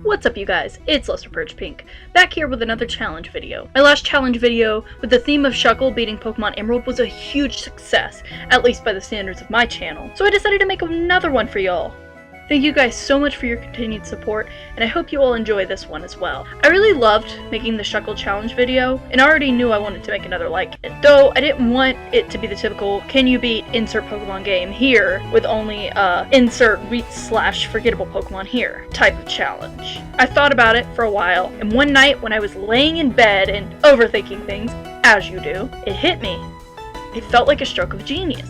What's up you guys, it's Lester Purge Pink, back here with another challenge video. My last challenge video with the theme of Shuckle beating Pokemon Emerald was a huge success, at least by the standards of my channel, so I decided to make another one for y'all. Thank you guys so much for your continued support, and I hope you all enjoy this one as well. I really loved making the Shuckle challenge video, and I already knew I wanted to make another like it. Though I didn't want it to be the typical, can you beat insert Pokemon game here, with only insert forgettable Pokemon here type of challenge. I thought about it for a while, and one night when I was laying in bed and overthinking things, as you do, it hit me. It felt like a stroke of genius.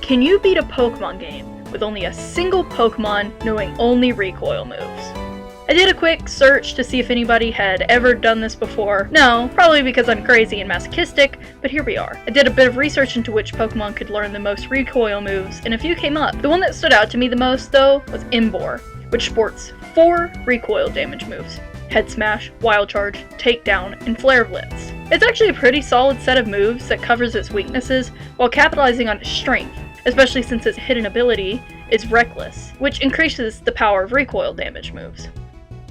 Can you beat a Pokemon game with only a single Pokemon knowing only recoil moves? I did a quick search to see if anybody had ever done this before. No, probably because I'm crazy and masochistic, but here we are. I did a bit of research into which Pokemon could learn the most recoil moves, and a few came up. The one that stood out to me the most, though, was Emboar, which sports 4 recoil damage moves: Head Smash, Wild Charge, Takedown, and Flare Blitz. It's actually a pretty solid set of moves that covers its weaknesses while capitalizing on its strength, especially since its hidden ability is Reckless, which increases the power of recoil damage moves.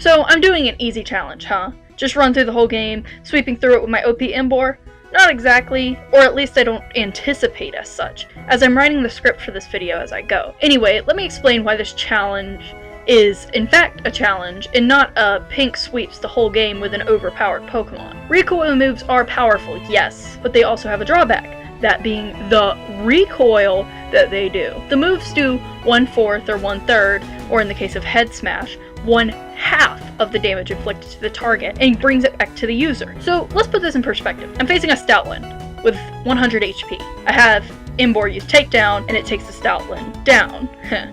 So I'm doing an easy challenge, huh? Just run through the whole game, sweeping through it with my OP Emboar? Not exactly, or at least I don't anticipate as such, as I'm writing the script for this video as I go. Anyway, let me explain why this challenge is in fact a challenge, and not a Pink sweeps the whole game with an overpowered Pokemon. Recoil moves are powerful, yes, but they also have a drawback, that being the recoil that they do. The moves do 1/4 or 1/3, or in the case of Head Smash, 1/2 of the damage inflicted to the target, and brings it back to the user. So let's put this in perspective. I'm facing a Stoutland with 100 HP. I have Emboar use Takedown, and it takes the Stoutland down.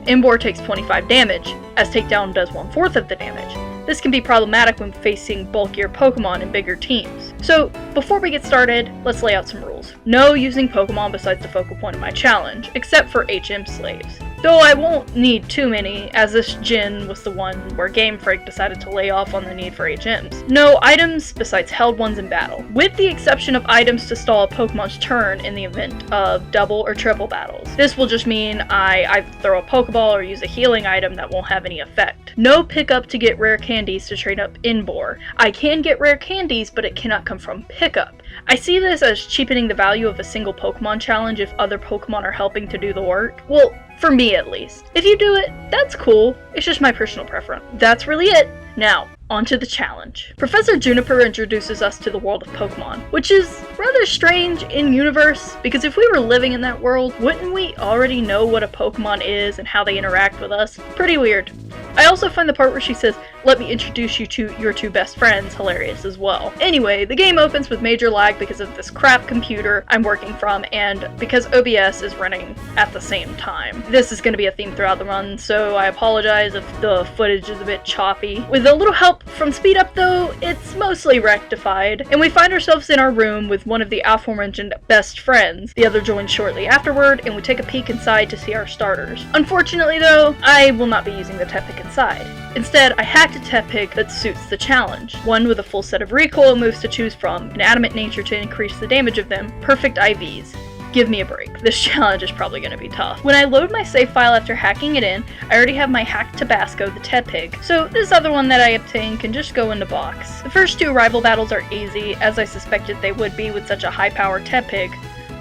Emboar takes 25 damage, as Takedown does 1/4 of the damage. This can be problematic when facing bulkier Pokemon in bigger teams. So, before we get started, let's lay out some rules. No using Pokemon besides the focal point of my challenge, except for HM slaves. Though I won't need too many, as this gen was the one where Game Freak decided to lay off on the need for HMs. No items besides held ones in battle, with the exception of items to stall a Pokemon's turn in the event of double or triple battles. This will just mean I either throw a Pokeball or use a healing item that won't have any effect. No pickup to get rare candies to trade up Emboar. I can get rare candies, but it cannot come from pickup. I see this as cheapening the value of a single Pokemon challenge if other Pokemon are helping to do the work. Well, for me at least. If you do it, that's cool. It's just my personal preference. That's really it. Now, onto the challenge. Professor Juniper introduces us to the world of Pokemon, which is rather strange in universe, because if we were living in that world, wouldn't we already know what a Pokemon is and how they interact with us? Pretty weird. I also find the part where she says, "Let me introduce you to your 2 best friends," hilarious as well. Anyway, the game opens with major lag because of this crap computer I'm working from, and because OBS is running at the same time. This is going to be a theme throughout the run, so I apologize if the footage is a bit choppy. With a little help from Speed Up though, it's mostly rectified, and we find ourselves in our room with one of the aforementioned best friends. The other joins shortly afterward, and we take a peek inside to see our starters. Unfortunately though, I will not be using the Tepig inside. Instead, I hacked a Tepig that suits the challenge. One with a full set of recoil moves to choose from, an adamant nature to increase the damage of them, perfect IVs. Give me a break. This challenge is probably going to be tough. When I load my save file after hacking it in, I already have my hacked Tabasco, the Tepig, so this other one that I obtained can just go in the box. The first 2 rival battles are easy, as I suspected they would be with such a high-powered Tepig.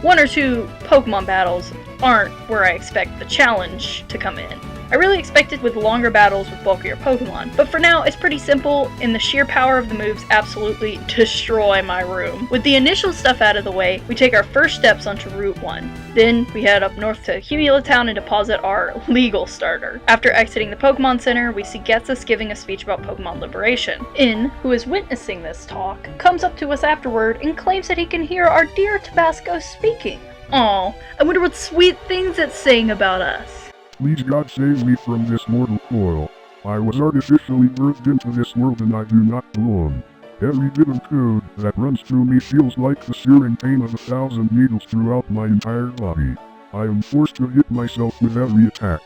1 or 2 Pokemon battles aren't where I expect the challenge to come in. I really expected with longer battles with bulkier Pokemon, but for now it's pretty simple, and the sheer power of the moves absolutely destroy my room. With the initial stuff out of the way, we take our first steps onto Route 1. Then we head up north to Town and deposit our legal starter. After exiting the Pokemon Center, we see Getsus giving a speech about Pokemon liberation. In, who is witnessing this talk, comes up to us afterward and claims that he can hear our dear Tabasco speaking. Aw, I wonder what sweet things it's saying about us. Please God save me from this mortal coil. I was artificially birthed into this world and I do not belong. Every bit of code that runs through me feels like the searing pain of 1,000 needles throughout my entire body. I am forced to hit myself with every attack.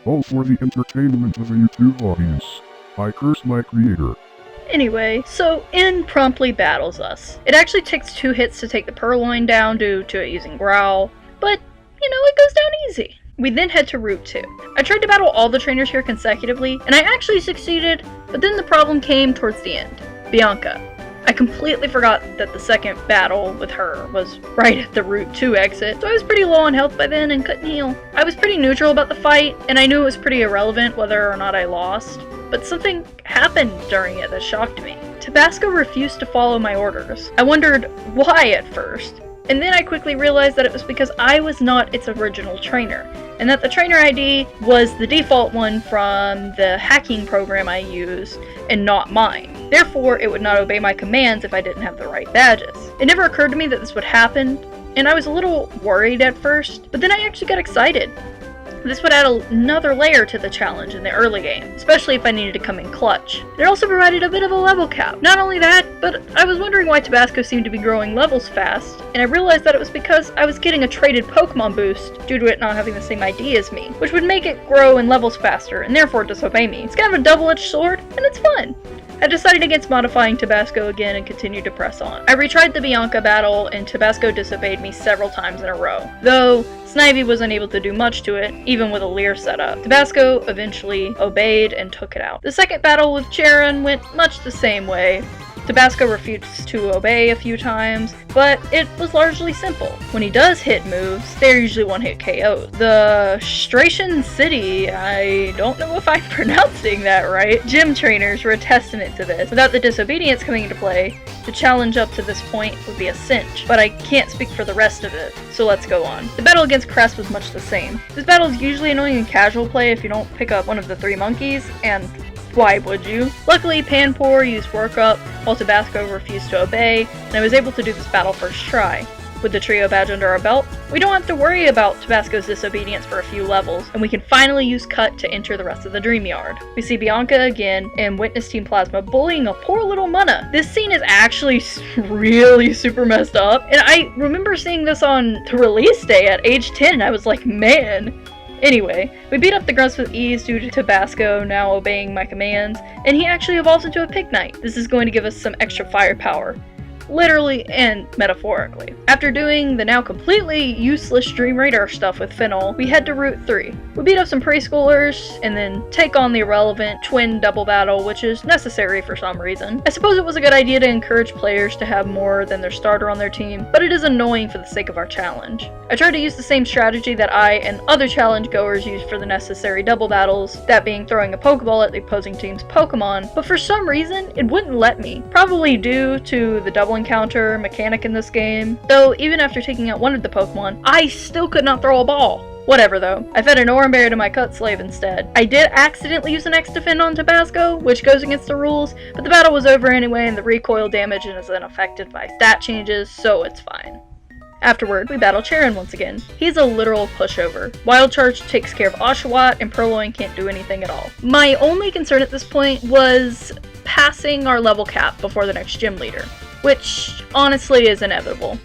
All for the entertainment of a YouTube audience. I curse my creator. Anyway, so In promptly battles us. It actually takes 2 hits to take the Purloin down due to it using Growl, but, you know, it goes down easy. We then head to Route 2. I tried to battle all the trainers here consecutively, and I actually succeeded, but then the problem came towards the end. Bianca. I completely forgot that the second battle with her was right at the Route 2 exit, so I was pretty low on health by then and couldn't heal. I was pretty neutral about the fight, and I knew it was pretty irrelevant whether or not I lost, but something happened during it that shocked me. Tabasco refused to follow my orders. I wondered why at first, and then I quickly realized that it was because I was not its original trainer, and that the trainer ID was the default one from the hacking program I used, and not mine. Therefore, it would not obey my commands if I didn't have the right badges. It never occurred to me that this would happen, and I was a little worried at first, but then I actually got excited. This would add another layer to the challenge in the early game, especially if I needed to come in clutch. It also provided a bit of a level cap. Not only that, but I was wondering why Tabasco seemed to be growing levels fast, and I realized that it was because I was getting a traded Pokemon boost due to it not having the same ID as me, which would make it grow in levels faster and therefore disobey me. It's kind of a double-edged sword, and it's fun. I decided against modifying Tabasco again and continued to press on. I retried the Bianca battle, and Tabasco disobeyed me several times in a row, though Snivy was unable to do much to it, even with a Leer setup. Tabasco eventually obeyed and took it out. The second battle with Aaaaand went much the same way. Tabasco refused to obey a few times, but it was largely simple. When he does hit moves, they're usually one-hit KOs. The Stration City, I don't know if I'm pronouncing that right, gym trainers were a testament to this. Without the disobedience coming into play, the challenge up to this point would be a cinch, but I can't speak for the rest of it, so let's go on. The battle against Crest was much the same. This battle is usually annoying in casual play if you don't pick up one of the 3 monkeys, and why would you? Luckily, Panpour used Work Up, while Tabasco refused to obey, and I was able to do this battle first try. With the trio badge under our belt, we don't have to worry about Tabasco's disobedience for a few levels, and we can finally use Cut to enter the rest of the Dream Yard. We see Bianca again and witness Team Plasma bullying a poor little Munna. This scene is actually really super messed up, and I remember seeing this on the release day at age 10, and I was like, man. Anyway, we beat up the grunts with ease due to Tabasco now obeying my commands, and he actually evolves into a Pig Knight. This is going to give us some extra firepower, literally and metaphorically. After doing the now completely useless Dream Radar stuff with Fennel, we head to Route 3. We beat up some preschoolers, and then take on the irrelevant twin double battle, which is necessary for some reason. I suppose it was a good idea to encourage players to have more than their starter on their team, but it is annoying for the sake of our challenge. I tried to use the same strategy that I and other challenge goers used for the necessary double battles, that being throwing a Pokeball at the opposing team's Pokemon, but for some reason, it wouldn't let me. Probably due to the double encounter mechanic in this game, though even after taking out one of the Pokemon, I still could not throw a ball. Whatever though, I fed an Oran Berry to my Cut Slave instead. I did accidentally use an X-Defend on Tabasco, which goes against the rules, but the battle was over anyway and the recoil damage is unaffected by stat changes, so it's fine. Afterward, we battle Aaaaand once again. He's a literal pushover. Wild Charge takes care of Oshawott, and Purloin can't do anything at all. My only concern at this point was passing our level cap before the next gym leader, which honestly is inevitable.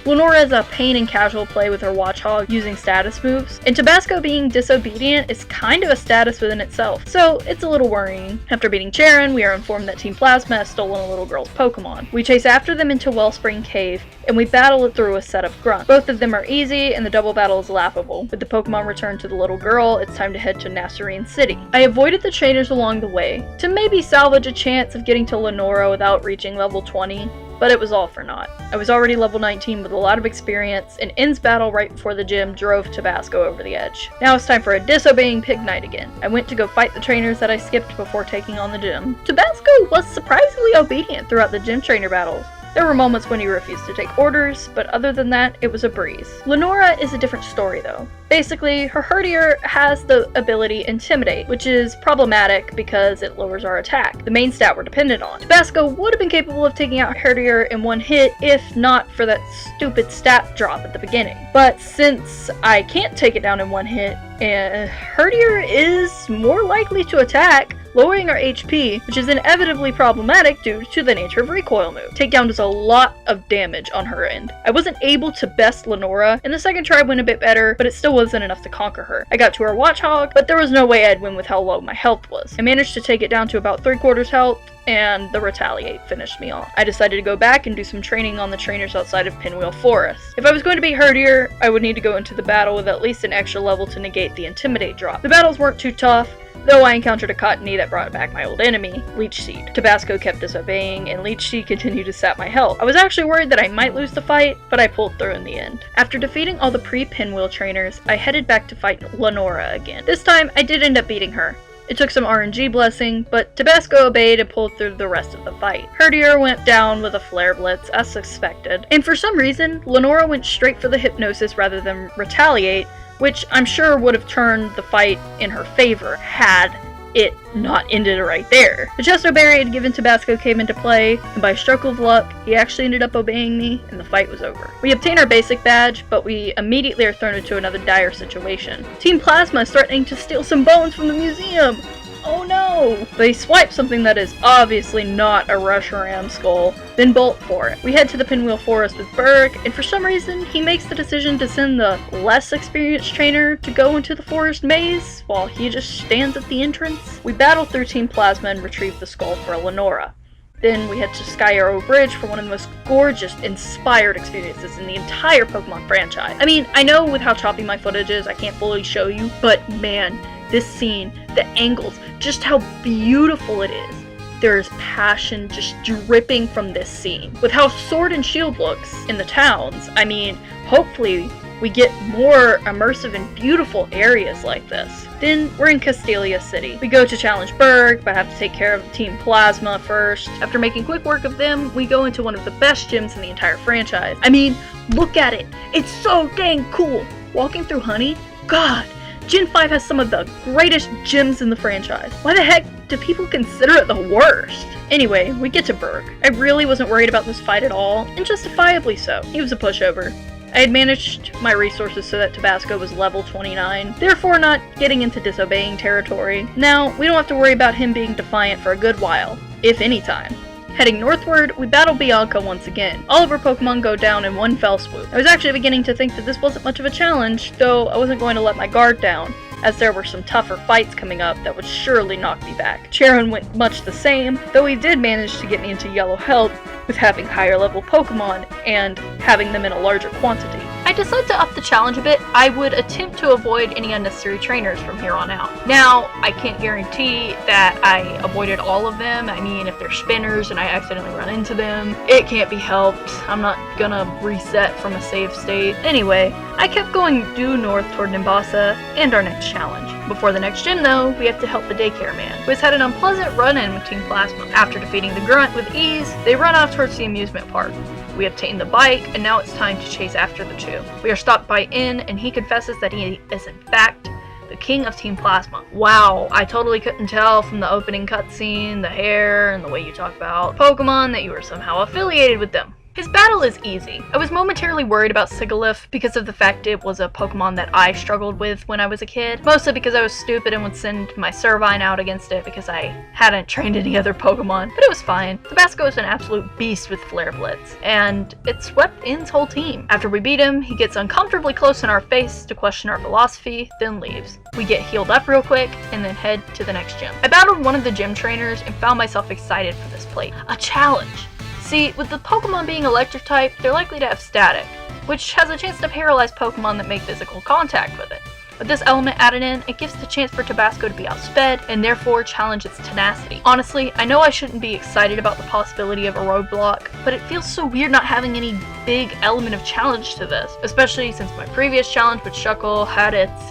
Lenora is a pain in casual play with her Watchog using status moves, and Tabasco being disobedient is kind of a status within itself, so it's a little worrying. After beating Aaaaand, we are informed that Team Plasma has stolen a little girl's Pokemon. We chase after them into Wellspring Cave, and we battle it through a set of grunts. Both of them are easy, and the double battle is laughable. With the Pokemon returned to the little girl, it's time to head to Nasserine City. I avoided the trainers along the way, to maybe salvage a chance of getting to Lenora without reaching level 20. But it was all for naught. I was already level 19 with a lot of experience, and N's battle right before the gym drove Tabasco over the edge. Now it's time for a disobeying Pig Knight again. I went to go fight the trainers that I skipped before taking on the gym. Tabasco was surprisingly obedient throughout the gym trainer battles. There were moments when he refused to take orders, but other than that, it was a breeze. Lenora is a different story though. Basically, her Herdier has the ability Intimidate, which is problematic because it lowers our attack, the main stat we're dependent on. Tabasco would have been capable of taking out Herdier in one hit if not for that stupid stat drop at the beginning. But since I can't take it down in one hit, Herdier is more likely to attack, lowering our HP, which is inevitably problematic due to the nature of recoil move. Takedown does a lot of damage on her end. I wasn't able to best Lenora, and the second try went a bit better, but it still wasn't enough to conquer her. I got to her Watchog, but there was no way I'd win with how low my health was. I managed to take it down to about 3/4 health, and the Retaliate finished me off. I decided to go back and do some training on the trainers outside of Pinwheel Forest. If I was going to be herdier, I would need to go into the battle with at least an extra level to negate the Intimidate drop. The battles weren't too tough, though I encountered a Cottony that brought back my old enemy, Leech Seed. Tabasco kept disobeying, and Leech Seed continued to sap my health. I was actually worried that I might lose the fight, but I pulled through in the end. After defeating all the pre-Pinwheel trainers, I headed back to fight Lenora again. This time, I did end up beating her. It took some RNG blessing, but Tabasco obeyed and pulled through the rest of the fight. Herdier went down with a Flare Blitz, as expected, and for some reason, Lenora went straight for the Hypnosis rather than Retaliate, which I'm sure would have turned the fight in her favor had it not ended right there. The Chesto Berry had given Tabasco came into play, and by a stroke of luck, he actually ended up obeying me, and the fight was over. We obtain our basic badge, but we immediately are thrown into another dire situation. Team Plasma is threatening to steal some bones from the museum! Oh no! They swipe something that is obviously not a Reshiram skull, then bolt for it. We head to the Pinwheel Forest with Berg, and for some reason, he makes the decision to send the less experienced trainer to go into the forest maze, while he just stands at the entrance. We battle through Team Plasma and retrieve the skull for Lenora. Then we head to Sky Arrow Bridge for one of the most gorgeous, inspired experiences in the entire Pokemon franchise. I mean, I know with how choppy my footage is, I can't fully show you, but man, this scene, the angles, just how beautiful it is. There is passion just dripping from this scene. With how Sword and Shield looks in the towns, I mean, hopefully we get more immersive and beautiful areas like this. Then we're in Castelia City. We go to challenge Berg, but have to take care of Team Plasma first. After making quick work of them, we go into one of the best gyms in the entire franchise. I mean, look at it. It's so dang cool. Walking through Honey, God, Gen 5 has some of the greatest gyms in the franchise. Why the heck do people consider it the worst? Anyway, we get to Berg. I really wasn't worried about this fight at all, and justifiably so. He was a pushover. I had managed my resources so that Tabasco was level 29, therefore not getting into disobeying territory. Now, we don't have to worry about him being defiant for a good while, if any time. Heading northward, we battle Bianca once again. All of her Pokemon go down in one fell swoop. I was actually beginning to think that this wasn't much of a challenge, though I wasn't going to let my guard down, as there were some tougher fights coming up that would surely knock me back. Charon went much the same, though he did manage to get me into yellow health with having higher level Pokemon and having them in a larger quantity. I decided to up the challenge a bit. I would attempt to avoid any unnecessary trainers from here on out. Now, I can't guarantee that I avoided all of them. I mean, if they're spinners and I accidentally run into them, it can't be helped. I'm not gonna reset from a save state. Anyway, I kept going due north toward Nimbasa and our next challenge. Before the next gym though, we have to help the daycare man, who has had an unpleasant run-in with Team Plasma. After defeating the grunt with ease, they run off towards the amusement park. We obtain the bike, and now it's time to chase after the two. We are stopped by In, and he confesses that he is in fact the king of Team Plasma. Wow, I totally couldn't tell from the opening cutscene, the hair, and the way you talk about Pokemon that you were somehow affiliated with them. His battle is easy. I was momentarily worried about Sigilyph because of the fact it was a Pokemon that I struggled with when I was a kid, mostly because I was stupid and would send my Servine out against it because I hadn't trained any other Pokemon, but it was fine. Tabasco is an absolute beast with Flare Blitz, and it swept In's whole team. After we beat him, he gets uncomfortably close in our face to question our philosophy, then leaves. We get healed up real quick, and then head to the next gym. I battled one of the gym trainers and found myself excited for this plate. A challenge! See, with the Pokemon being electric type, they're likely to have static, which has a chance to paralyze Pokemon that make physical contact with it. With this element added in, it gives the chance for Tabasco to be outsped, and therefore challenge its tenacity. Honestly, I know I shouldn't be excited about the possibility of a roadblock, but it feels so weird not having any big element of challenge to this, especially since my previous challenge with Shuckle had its,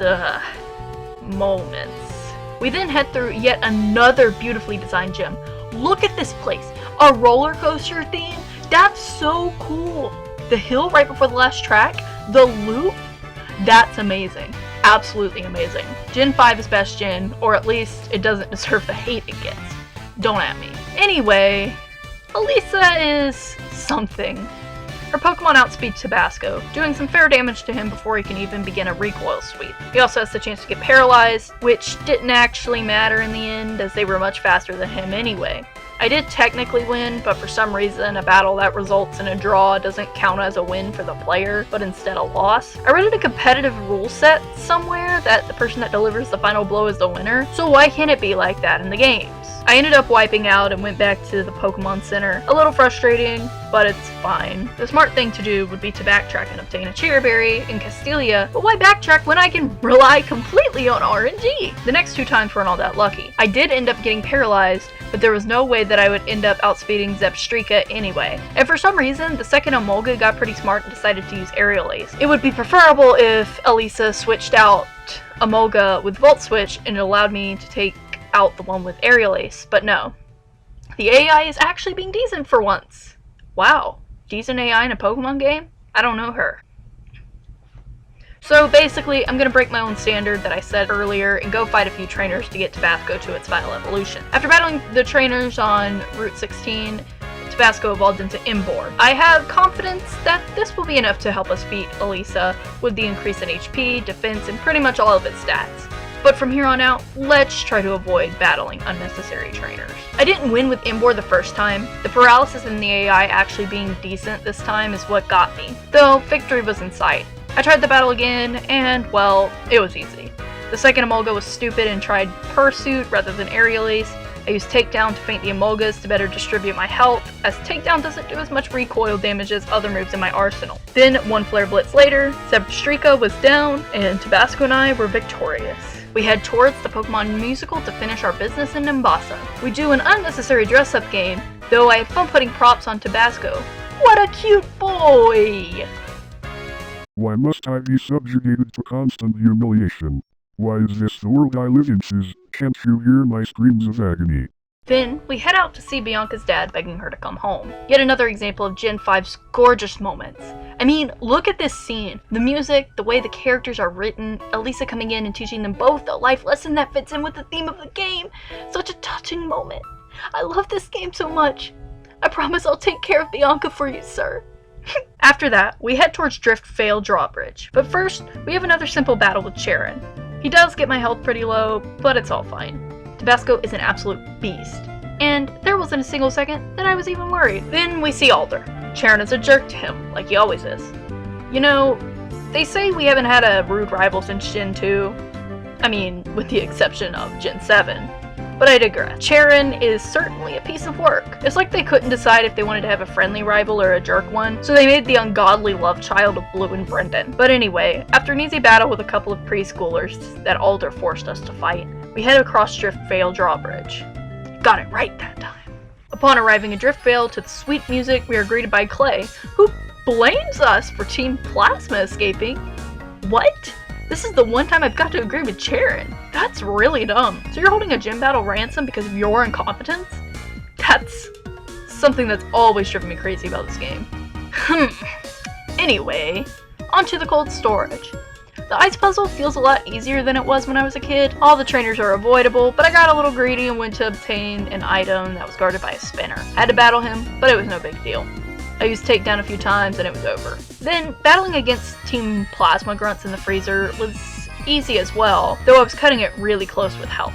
moments. We then head through yet another beautifully designed gym. Look at this place! A roller coaster theme? That's so cool! The hill right before the last track? The loop? That's amazing. Absolutely amazing. Gen 5 is best gen, or at least it doesn't deserve the hate it gets. Don't at me. Anyway, Elisa is something. Her Pokemon outspeed Tabasco, doing some fair damage to him before he can even begin a recoil sweep. He also has the chance to get paralyzed, which didn't actually matter in the end, as they were much faster than him anyway. I did technically win, but for some reason a battle that results in a draw doesn't count as a win for the player, but instead a loss. I read in a competitive rule set somewhere that the person that delivers the final blow is the winner, so why can't it be like that in the games? I ended up wiping out and went back to the Pokemon Center. A little frustrating, but it's fine. The smart thing to do would be to backtrack and obtain a Cherry Berry in Castelia, but why backtrack when I can rely completely on RNG? The next 2 times weren't all that lucky. I did end up getting paralyzed, but there was no way that I would end up outspeeding Zebstrika anyway. And for some reason, the second Emolga got pretty smart and decided to use Aerial Ace. It would be preferable if Elisa switched out Emolga with Volt Switch and it allowed me to take out the one with Aerial Ace, but no. The AI is actually being decent for once. Wow, decent AI in a Pokemon game? I don't know her. So basically, I'm gonna break my own standard that I said earlier and go fight a few trainers to get Tabasco to its final evolution. After battling the trainers on Route 16, Tabasco evolved into Imbor. I have confidence that this will be enough to help us beat Elisa with the increase in HP, defense, and pretty much all of its stats. But from here on out, let's try to avoid battling unnecessary trainers. I didn't win with Imbor the first time. The paralysis in the AI actually being decent this time is what got me, though victory was in sight. I tried the battle again, and well, it was easy. The second Emolga was stupid and tried Pursuit rather than Aerial Ace. I used Takedown to feint the Emolgas to better distribute my health, as Takedown doesn't do as much recoil damage as other moves in my arsenal. Then, 1 Flare Blitz later, Zebstrika was down, and Tabasco and I were victorious. We head towards the Pokemon Musical to finish our business in Nimbasa. We do an unnecessary dress-up game, though I had fun putting props on Tabasco. What a cute boy! Why must I be subjugated to constant humiliation? Why is this the world I live in? Can't you hear my screams of agony? Then, we head out to see Bianca's dad begging her to come home. Yet another example of Gen 5's gorgeous moments. I mean, look at this scene. The music, the way the characters are written, Elisa coming in and teaching them both a life lesson that fits in with the theme of the game. Such a touching moment. I love this game so much. I promise I'll take care of Bianca for you, sir. After that, we head towards Driftveil Drawbridge. But first, we have another simple battle with Charon. He does get my health pretty low, but it's all fine. Tabasco is an absolute beast. And there wasn't a single second that I was even worried. Then we see Alder. Charon is a jerk to him, like he always is. You know, they say we haven't had a rude rival since Gen 2. I mean, with the exception of Gen 7. But I digress. Charon is certainly a piece of work. It's like they couldn't decide if they wanted to have a friendly rival or a jerk one, so they made the ungodly love child of Blue and Brendan. But anyway, after an easy battle with a couple of preschoolers that Alder forced us to fight, we head across Driftveil Drawbridge. Got it right that time. Upon arriving in Driftveil to the sweet music, we are greeted by Clay, who blames us for Team Plasma escaping. What? This is the one time I've got to agree with Charon. That's really dumb. So you're holding a gym battle ransom because of your incompetence? That's something that's always driven me crazy about this game. Anyway, onto the cold storage. The ice puzzle feels a lot easier than it was when I was a kid. All the trainers are avoidable, but I got a little greedy and went to obtain an item that was guarded by a spinner. Had to battle him, but it was no big deal. I used Takedown a few times and it was over. Then, battling against Team Plasma Grunts in the freezer was easy as well, though I was cutting it really close with health.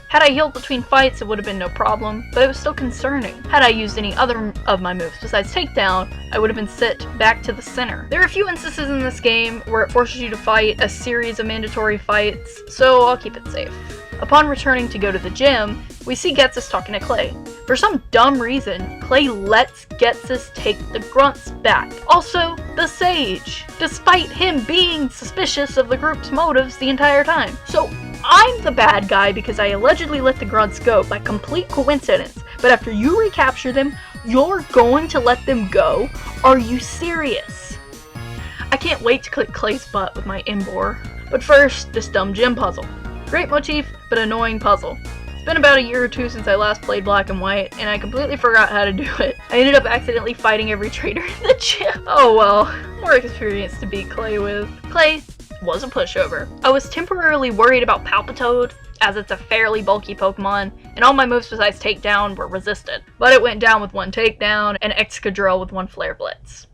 Had I healed between fights, it would have been no problem, but it was still concerning. Had I used any other of my moves besides Takedown, I would have been sent back to the center. There are a few instances in this game where it forces you to fight a series of mandatory fights, so I'll keep it safe. Upon returning to go to the gym, we see Getsus talking to Clay. For some dumb reason, Clay lets Getsus take the grunts back. Also, the Sage, despite him being suspicious of the group's motives the entire time. So I'm the bad guy because I allegedly let the grunts go by complete coincidence, but after you recapture them, you're going to let them go? Are you serious? I can't wait to click Clay's butt with my Imbor. But first, this dumb gym puzzle. Great motif, but annoying puzzle. It's been about a year or two since I last played Black and White, and I completely forgot how to do it. I ended up accidentally fighting every trainer in the gym. Oh well, more experience to beat Clay with. Clay was a pushover. I was temporarily worried about Palpitoad, as it's a fairly bulky Pokemon, and all my moves besides Takedown were resisted. But it went down with 1 Takedown, and Excadrill with 1 Flare Blitz.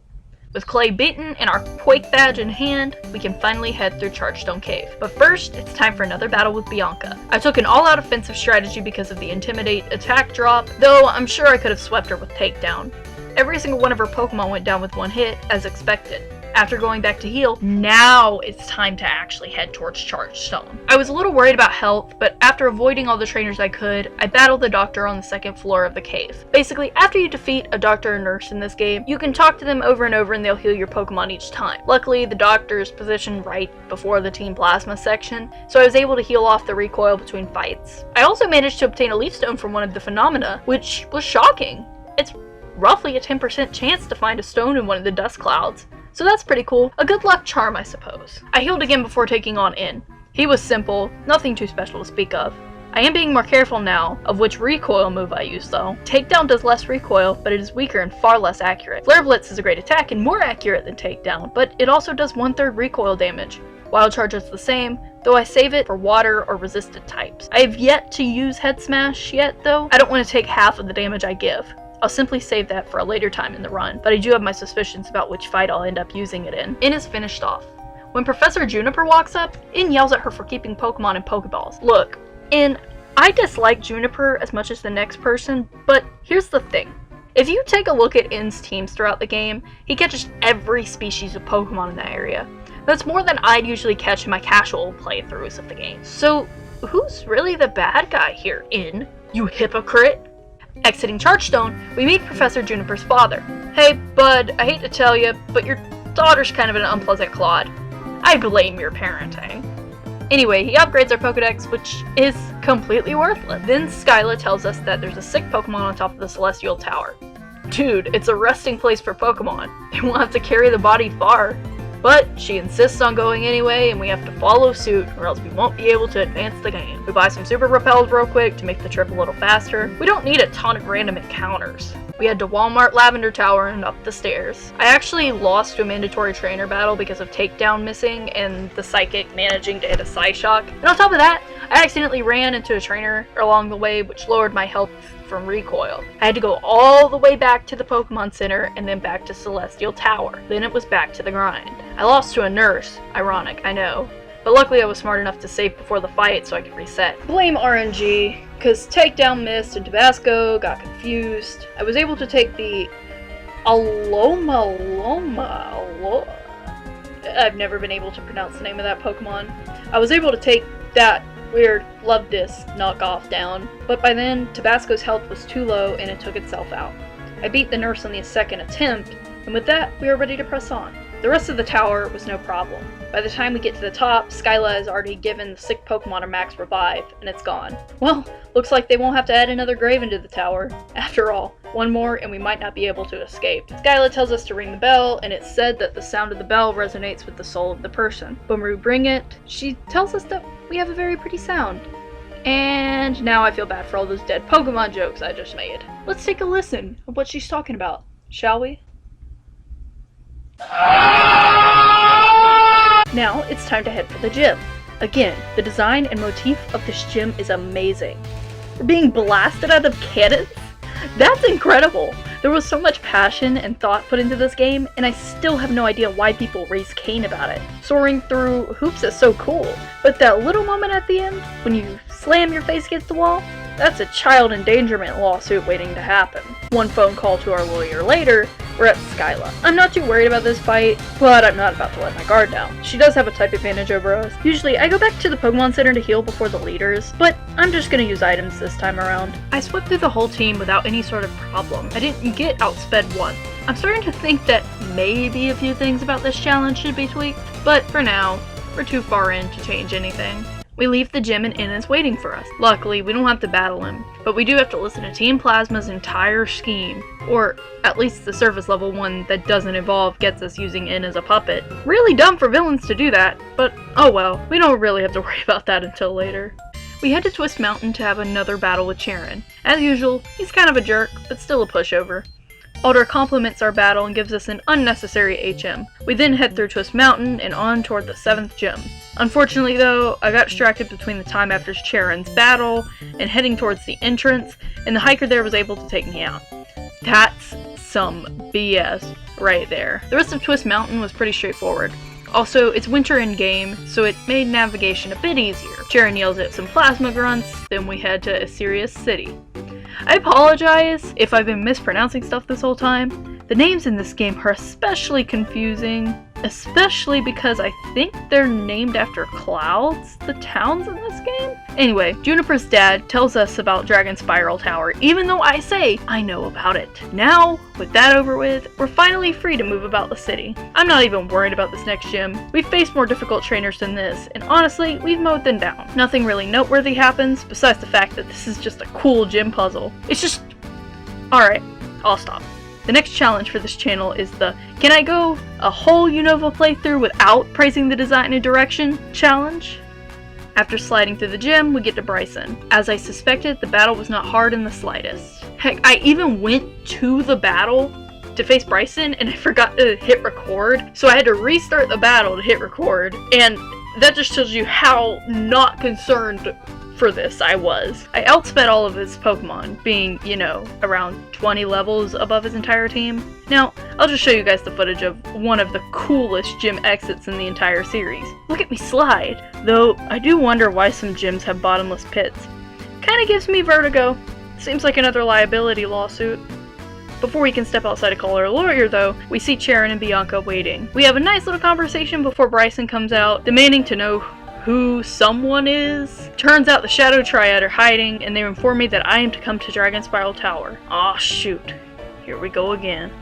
With Clay beaten and our Quake badge in hand, we can finally head through Chargestone Cave. But first, it's time for another battle with Bianca. I took an all-out offensive strategy because of the Intimidate attack drop, though I'm sure I could have swept her with Takedown. Every single one of her Pokemon went down with 1 hit, as expected. After going back to heal, now it's time to actually head towards Charged Stone. I was a little worried about health, but after avoiding all the trainers I could, I battled the doctor on the second floor of the cave. Basically, after you defeat a doctor or nurse in this game, you can talk to them over and over and they'll heal your Pokemon each time. Luckily, the doctor is positioned right before the Team Plasma section, so I was able to heal off the recoil between fights. I also managed to obtain a Leaf Stone from one of the phenomena, which was shocking. It's roughly a 10% chance to find a stone in one of the dust clouds. So that's pretty cool. A good luck charm, I suppose. I healed again before taking on In. He was simple, nothing too special to speak of. I am being more careful now of which recoil move I use though. Takedown does less recoil, but it is weaker and far less accurate. Flare Blitz is a great attack and more accurate than Takedown, but it also does 1/3 recoil damage. Wild Charge is the same, though I save it for water or resistant types. I have yet to use Head Smash yet though. I don't want to take half of the damage I give. I'll simply save that for a later time in the run, but I do have my suspicions about which fight I'll end up using it in. In is finished off. When Professor Juniper walks up, In yells at her for keeping Pokemon in Pokeballs. Look, In, I dislike Juniper as much as the next person, but here's the thing. If you take a look at In's teams throughout the game, he catches every species of Pokemon in that area. That's more than I'd usually catch in my casual playthroughs of the game. So, who's really the bad guy here, In? You hypocrite? Exiting Chargestone, we meet Professor Juniper's father. Hey, bud, I hate to tell you, but your daughter's kind of an unpleasant clod. I blame your parenting. Anyway, he upgrades our Pokedex, which is completely worthless. Then Skyla tells us that there's a sick Pokemon on top of the Celestial Tower. Dude, it's a resting place for Pokemon. They won't have to carry the body far. But she insists on going anyway, and we have to follow suit, or else we won't be able to advance the game. We buy some Super Repels real quick to make the trip a little faster. We don't need a ton of random encounters. We head to Walmart Lavender Tower and up the stairs. I actually lost to a mandatory trainer battle because of Takedown missing and the Psychic managing to hit a Psyshock. And on top of that, I accidentally ran into a trainer along the way, which lowered my health from recoil. I had to go all the way back to the Pokemon Center and then back to Celestial Tower. Then it was back to the grind. I lost to a nurse. Ironic, I know. But luckily I was smart enough to save before the fight so I could reset. Blame RNG, cause Takedown missed and Tabasco got confused. I was able to take the I've never been able to pronounce the name of that Pokemon. I was able to take that weird Love Disc knockoff down, but by then Tabasco's health was too low and it took itself out. I beat the nurse on the second attempt, and with that we were ready to press on. The rest of the tower was no problem. By the time we get to the top, Skyla has already given the sick Pokemon a max revive, and it's gone. Well, looks like they won't have to add another grave into the tower. After all, one more and we might not be able to escape. Skyla tells us to ring the bell, and it's said that the sound of the bell resonates with the soul of the person. When we ring it, she tells us that we have a very pretty sound. And now I feel bad for all those dead Pokemon jokes I just made. Let's take a listen of what she's talking about, shall we? Now it's time to head for the gym. Again, the design and motif of this gym is amazing. We're being blasted out of cannons? That's incredible! There was so much passion and thought put into this game, and I still have no idea why people raise Cain about it. Soaring through hoops is so cool, but that little moment at the end, when you slam your face against the wall, that's a child endangerment lawsuit waiting to happen. One phone call to our lawyer later, we're at Skyla. I'm not too worried about this fight, but I'm not about to let my guard down. She does have a type advantage over us. Usually I go back to the Pokemon Center to heal before the leaders, but I'm just gonna use items this time around. I swept through the whole team without any sort of problem. I didn't get outsped once. I'm starting to think that maybe a few things about this challenge should be tweaked, but for now, we're too far in to change anything. We leave the gym and In is waiting for us. Luckily, we don't have to battle him, but we do have to listen to Team Plasma's entire scheme, or at least the surface level one that doesn't involve gets us using In as a puppet. Really dumb for villains to do that, but oh well, we don't really have to worry about that until later. We head to Twist Mountain to have another battle with Charon. As usual, he's kind of a jerk, but still a pushover. Alder compliments our battle and gives us an unnecessary HM. We then head through Twist Mountain and on toward the 7th gym. Unfortunately though, I got distracted between the time after Charon's battle and heading towards the entrance, and the hiker there was able to take me out. That's some BS right there. The rest of Twist Mountain was pretty straightforward. Also, it's winter in game, so it made navigation a bit easier. Charon yells at some plasma grunts, then we head to Assyria's city. I apologize if I've been mispronouncing stuff this whole time. The names in this game are especially confusing. especially because I think they're named after clouds, the towns in this game. Anyway, Juniper's dad tells us about Dragon Spiral Tower, even though I say I know about it. Now, with that over with, we're finally free to move about the city. I'm not even worried about this next gym. We've faced more difficult trainers than this, and honestly, we've mowed them down. Nothing really noteworthy happens, besides the fact that this is just a cool gym puzzle. It's just... Alright, I'll stop. The next challenge for this channel is the "Can I go a whole Unova playthrough without praising the design and direction?" challenge. After sliding through the gym, we get to Bryson. As I suspected, the battle was not hard in the slightest. Heck, I even went to the battle to face Bryson and I forgot to hit record, so I had to restart the battle to hit record, and that just tells you how not concerned for this I was. I outsped all of his Pokemon, being, you know, around 20 levels above his entire team. Now, I'll just show you guys the footage of one of the coolest gym exits in the entire series. Look at me slide! Though, I do wonder why some gyms have bottomless pits. Kinda gives me vertigo. Seems like another liability lawsuit. Before we can step outside to call our lawyer, though, we see Charon and Bianca waiting. We have a nice little conversation before Bryson comes out, demanding to know who someone is. Turns out the Shadow Triad are hiding, and they inform me that I am to come to Dragon Spiral Tower. Aw, shoot. Here we go again.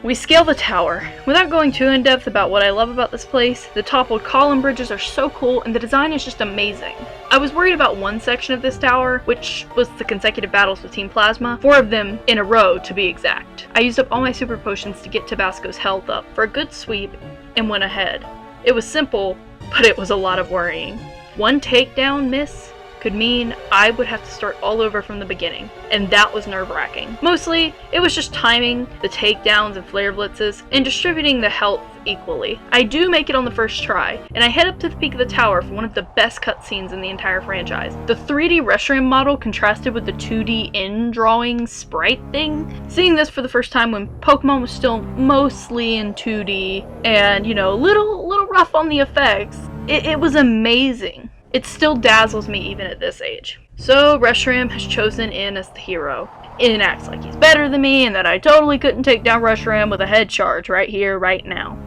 We scale the tower. Without going too in depth about what I love about this place, the toppled column bridges are so cool and the design is just amazing. I was worried about one section of this tower, which was the consecutive battles with Team Plasma, 4 of them in a row to be exact. I used up all my super potions to get Tabasco's health up for a good sweep and went ahead. It was simple, but it was a lot of worrying. One takedown miss could mean I would have to start all over from the beginning, and that was nerve-wracking. Mostly, it was just timing the takedowns and flare blitzes, and distributing the health equally. I do make it on the first try, and I head up to the peak of the tower for one of the best cutscenes in the entire franchise. The 3D Reshiram model contrasted with the 2D in-drawing sprite thing. Seeing this for the first time when Pokemon was still mostly in 2D, and, you know, a little rough on the effects, it was amazing. It still dazzles me even at this age. So Reshiram has chosen In as the hero. In acts like he's better than me and that I totally couldn't take down Reshiram with a head charge right here, right now.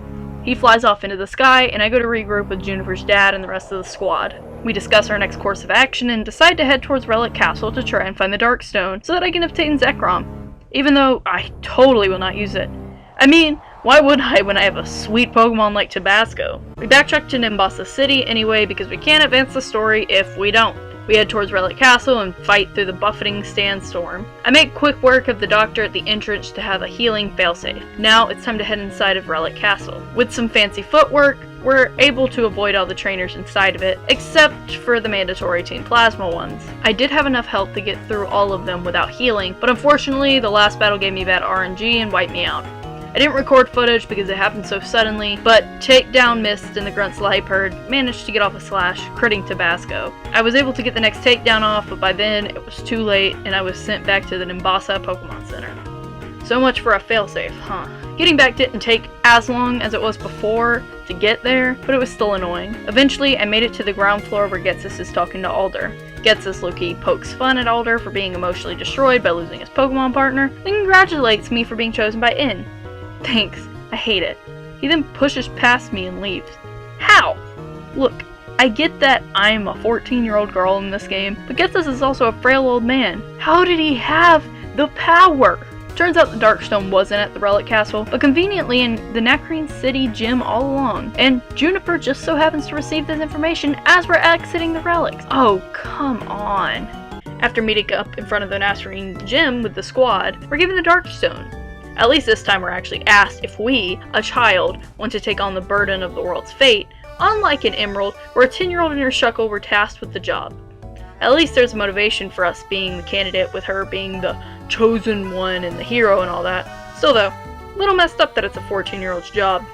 He flies off into the sky and I go to regroup with Juniper's dad and the rest of the squad. We discuss our next course of action and decide to head towards Relic Castle to try and find the Dark Stone so that I can obtain Zekrom, even though I totally will not use it. I mean, why would I when I have a sweet Pokemon like Tabasco? We backtrack to Nimbasa City anyway because we can't advance the story if we don't. We head towards Relic Castle and fight through the buffeting sandstorm. I make quick work of the doctor at the entrance to have a healing failsafe. Now it's time to head inside of Relic Castle. With some fancy footwork, we're able to avoid all the trainers inside of it, except for the mandatory Team Plasma ones. I did have enough health to get through all of them without healing, but unfortunately the last battle gave me bad RNG and wiped me out. I didn't record footage because it happened so suddenly, but takedown missed and the Grunt's Life Herd managed to get off a slash, critting Tabasco. I was able to get the next takedown off, but by then it was too late and I was sent back to the Nimbasa Pokemon Center. So much for a failsafe, huh? Getting back didn't take as long as it was before to get there, but it was still annoying. Eventually, I made it to the ground floor where Getsus is talking to Alder. Getsus low-key pokes fun at Alder for being emotionally destroyed by losing his Pokemon partner, and congratulates me for being chosen by In. Thanks, I hate it. He then pushes past me and leaves. How? Look, I get that I'm a 14-year-old girl in this game, but Getsus is also a frail old man. How did he have the power? Turns out the Darkstone wasn't at the Relic Castle, but conveniently in the Nacrene City gym all along, and Juniper just so happens to receive this information as we're exiting the relics. Oh, come on. After meeting up in front of the Nacrene gym with the squad, we're given the Darkstone. At least this time we're actually asked if we, a child, want to take on the burden of the world's fate, unlike in Emerald, where a 10-year-old and her Shuckle were tasked with the job. At least there's motivation for us being the candidate with her being the chosen one and the hero and all that. Still though, a little messed up that it's a 14-year-old's job.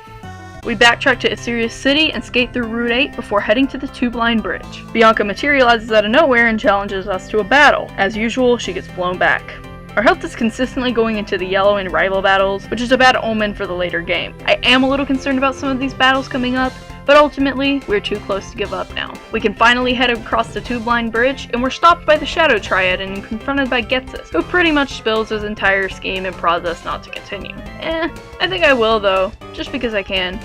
We backtrack to Assyria's City and skate through Route 8 before heading to the Two-Blind Bridge. Bianca materializes out of nowhere and challenges us to a battle. As usual, she gets blown back. Our health is consistently going into the yellow and rival battles, which is a bad omen for the later game. I am a little concerned about some of these battles coming up, but ultimately, we're too close to give up now. We can finally head across the Two-Blind Bridge, and we're stopped by the Shadow Triad and confronted by Getsus, who pretty much spills his entire scheme and prods us not to continue. I think I will though, just because I can.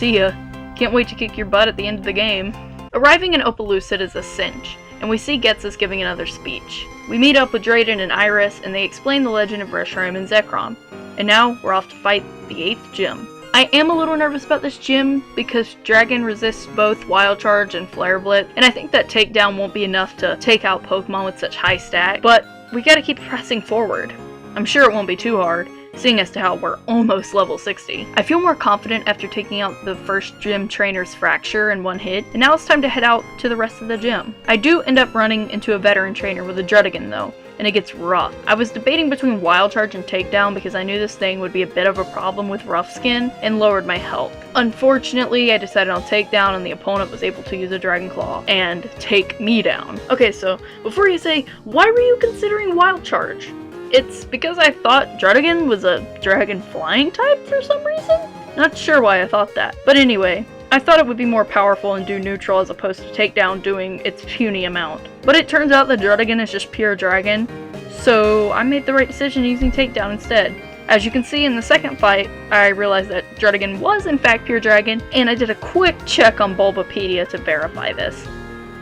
See ya. Can't wait to kick your butt at the end of the game. Arriving in Opelucid is a cinch, and we see Ghetsis giving another speech. We meet up with Drayden and Iris, and they explain the legend of Reshiram and Zekrom. And now, we're off to fight the 8th gym. I am a little nervous about this gym, because Dragon resists both Wild Charge and Flare Blitz, and I think that takedown won't be enough to take out Pokemon with such high stat, but we gotta keep pressing forward. I'm sure it won't be too hard, seeing as to how we're almost level 60. I feel more confident after taking out the first gym trainer's fracture in one hit, and now it's time to head out to the rest of the gym. I do end up running into a veteran trainer with a Druddigan though, and it gets rough. I was debating between Wild Charge and Takedown because I knew this thing would be a bit of a problem with Rough Skin and lowered my health. Unfortunately, I decided on Takedown and the opponent was able to use a Dragon Claw and take me down. Okay, so before you say, why were you considering Wild Charge? It's because I thought Druddigan was a dragon flying type for some reason? Not sure why I thought that. But anyway, I thought it would be more powerful and do neutral as opposed to Takedown doing its puny amount. But it turns out that Druddigan is just pure dragon, so I made the right decision using Takedown instead. As you can see in the second fight, I realized that Druddigan was in fact pure dragon, and I did a quick check on Bulbapedia to verify this.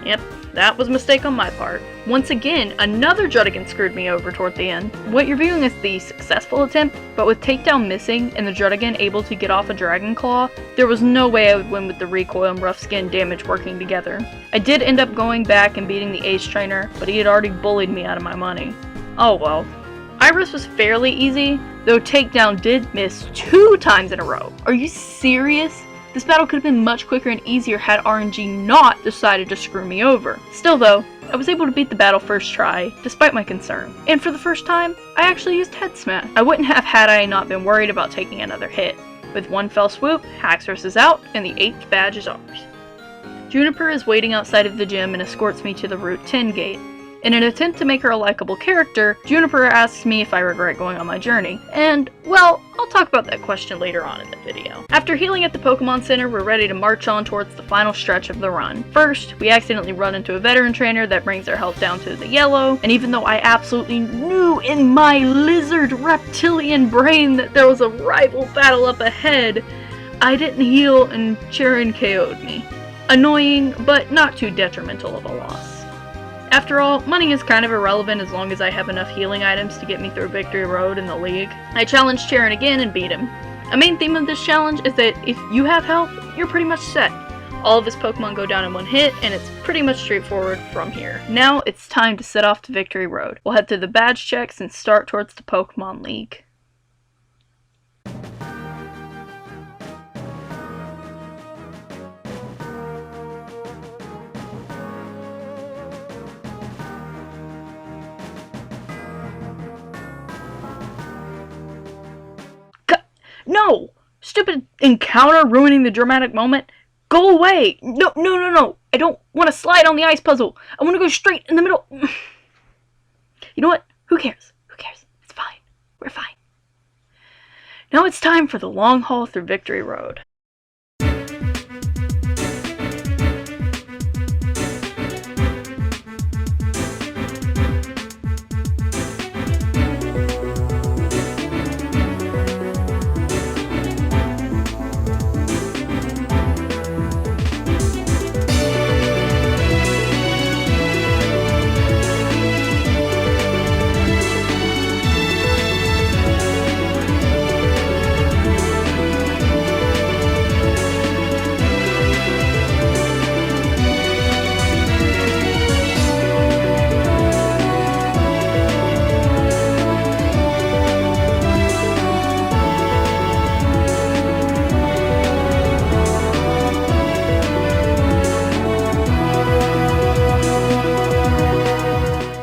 Yep. That was a mistake on my part. Once again, another Druddigan screwed me over toward the end. What you're viewing is the successful attempt, but with Takedown missing and the Druddigan able to get off a Dragon Claw, there was no way I would win with the recoil and rough skin damage working together. I did end up going back and beating the Ace Trainer, but he had already bullied me out of my money. Oh well. Iris was fairly easy, though Takedown did miss 2 times in a row. Are you serious? This battle could have been much quicker and easier had RNG not decided to screw me over. Still though, I was able to beat the battle first try, despite my concern. And for the first time, I actually used Head Smash. I wouldn't have had I not been worried about taking another hit. With one fell swoop, Haxorus is out, and the 8th badge is ours. Juniper is waiting outside of the gym and escorts me to the Route 10 gate. In an attempt to make her a likable character, Juniper asks me if I regret going on my journey. And, well, I'll talk about that question later on in the video. After healing at the Pokemon Center, we're ready to march on towards the final stretch of the run. First, we accidentally run into a veteran trainer that brings our health down to the yellow, and even though I absolutely knew in my lizard reptilian brain that there was a rival battle up ahead, I didn't heal and Charon KO'd me. Annoying, but not too detrimental of a loss. After all, money is kind of irrelevant as long as I have enough healing items to get me through Victory Road in the league. I challenged Charon again and beat him. A main theme of this challenge is that if you have health, you're pretty much set. All of his Pokemon go down in one hit, and it's pretty much straightforward from here. Now it's time to set off to Victory Road. We'll head through the badge checks and start towards the Pokemon League. No! Stupid encounter ruining the dramatic moment. Go away! No. I don't want to slide on the ice puzzle. I want to go straight in the middle. You know what? Who cares? It's fine. We're fine. Now it's time for the long haul through Victory Road.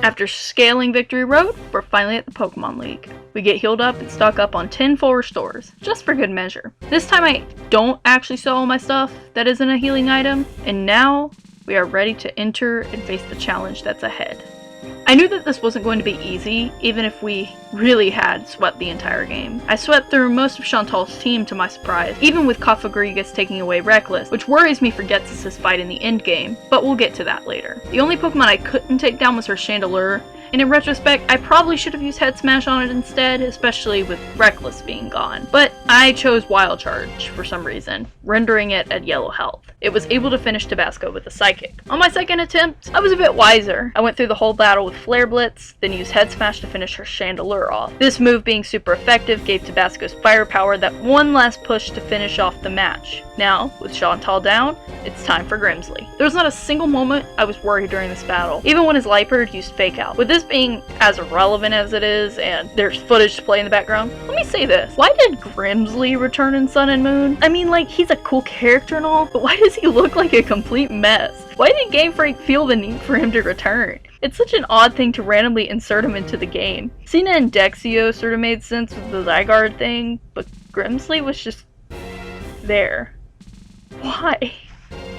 After scaling Victory Road, we're finally at the Pokemon League. We get healed up and stock up on 10 full restores, just for good measure. This time I don't actually sell all my stuff that isn't a healing item, and now we are ready to enter and face the challenge that's ahead. I knew that this wasn't going to be easy, even if we really had swept the entire game. I swept through most of Chantal's team to my surprise, even with Cofagrigus taking away Reckless, which worries me for Ghetsis' fight in the endgame, but we'll get to that later. The only Pokemon I couldn't take down was her Chandelure, and in retrospect, I probably should have used Head Smash on it instead, especially with Reckless being gone. But I chose Wild Charge for some reason, rendering it at yellow health. It was able to finish Tabasco with a Psychic. On my second attempt, I was a bit wiser. I went through the whole battle with Flare Blitz, then used Head Smash to finish her Chandelure off. This move being super effective gave Tabasco's firepower that one last push to finish off the match. Now, with Chantal down, it's time for Grimsley. There was not a single moment I was worried during this battle, even when his Liepard used Fake Out. With this being as irrelevant as it is, and there's footage to play in the background, let me say this. Why did Grimsley return in Sun and Moon? I mean, like, he's a cool character and all, but why does he look like a complete mess? Why did Game Freak feel the need for him to return? It's such an odd thing to randomly insert him into the game. Cena and Dexio sort of made sense with the Zygarde thing, but Grimsley was just there. Why?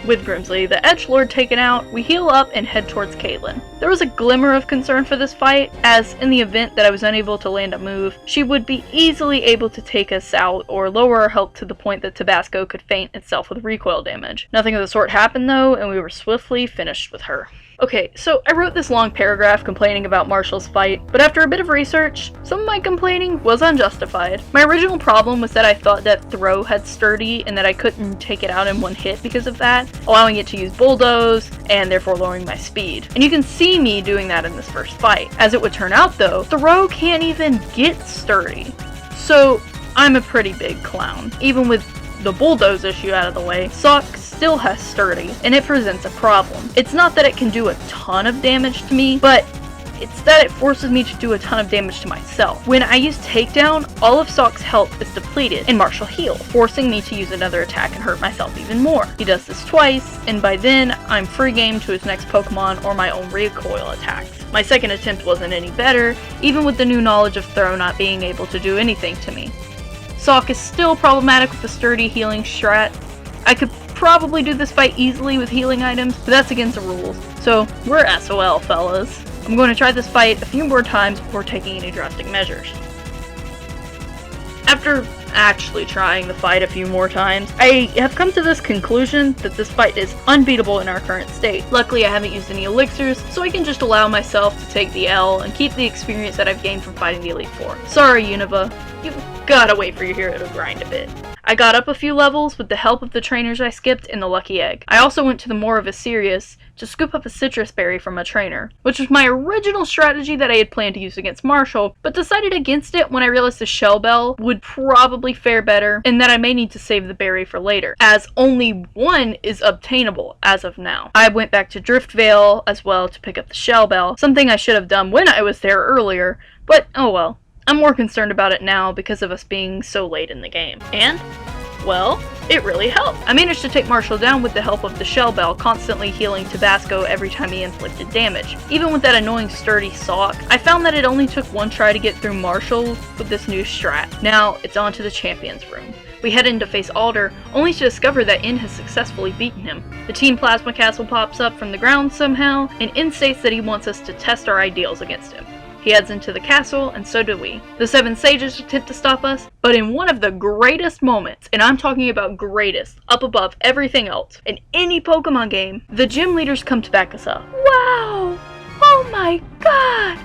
With Grimsley, the edgelord taken out, we heal up and head towards Caitlyn. There was a glimmer of concern for this fight, as in the event that I was unable to land a move, she would be easily able to take us out or lower our health to the point that Tabasco could feint itself with recoil damage. Nothing of the sort happened though, and we were swiftly finished with her. Okay, so I wrote this long paragraph complaining about Marshall's fight, but after a bit of research, some of my complaining was unjustified. My original problem was that I thought that Throw had sturdy and that I couldn't take it out in one hit because of that, allowing it to use Bulldoze and therefore lowering my speed. And you can see me doing that in this first fight. As it would turn out though, Throw can't even get sturdy. So I'm a pretty big clown. Even with the Bulldoze issue out of the way, Sock still has sturdy, and it presents a problem. It's not that it can do a ton of damage to me, but it's that it forces me to do a ton of damage to myself. When I use Takedown, all of Sock's health is depleted, and Marshall heals, forcing me to use another attack and hurt myself even more. He does this twice, and by then, I'm free game to his next Pokemon or my own recoil attacks. My second attempt wasn't any better, even with the new knowledge of Throw not being able to do anything to me. Sock is still problematic with the sturdy healing strat. I could probably do this fight easily with healing items, but that's against the rules. So we're SOL, fellas. I'm going to try this fight a few more times before taking any drastic measures. After actually trying the fight a few more times, I have come to this conclusion that this fight is unbeatable in our current state. Luckily, I haven't used any elixirs, so I can just allow myself to take the L and keep the experience that I've gained from fighting the Elite Four. Sorry, Unova. You've gotta wait for your hero to grind a bit. I got up a few levels with the help of the trainers I skipped in the Lucky Egg. I also went to the more of a serious to scoop up a citrus berry from a trainer, which was my original strategy that I had planned to use against Marshall, but decided against it when I realized the Shell Bell would probably fare better and that I may need to save the berry for later, as only one is obtainable as of now. I went back to Driftvale as well to pick up the Shell Bell, something I should have done when I was there earlier, but oh well. I'm more concerned about it now because of us being so late in the game. And, well, it really helped. I managed to take Marshall down with the help of the Shell Bell, constantly healing Tabasco every time he inflicted damage. Even with that annoying sturdy Sock, I found that it only took one try to get through Marshall with this new strat. Now, it's on to the Champions Room. We head in to face Alder, only to discover that In has successfully beaten him. The Team Plasma Castle pops up from the ground somehow, and In states that he wants us to test our ideals against him. He heads into the castle, and so do we. The 7 sages attempt to stop us, but in one of the greatest moments, and I'm talking about greatest, up above everything else, in any Pokemon game, the gym leaders come to back us up. Wow! Oh my god!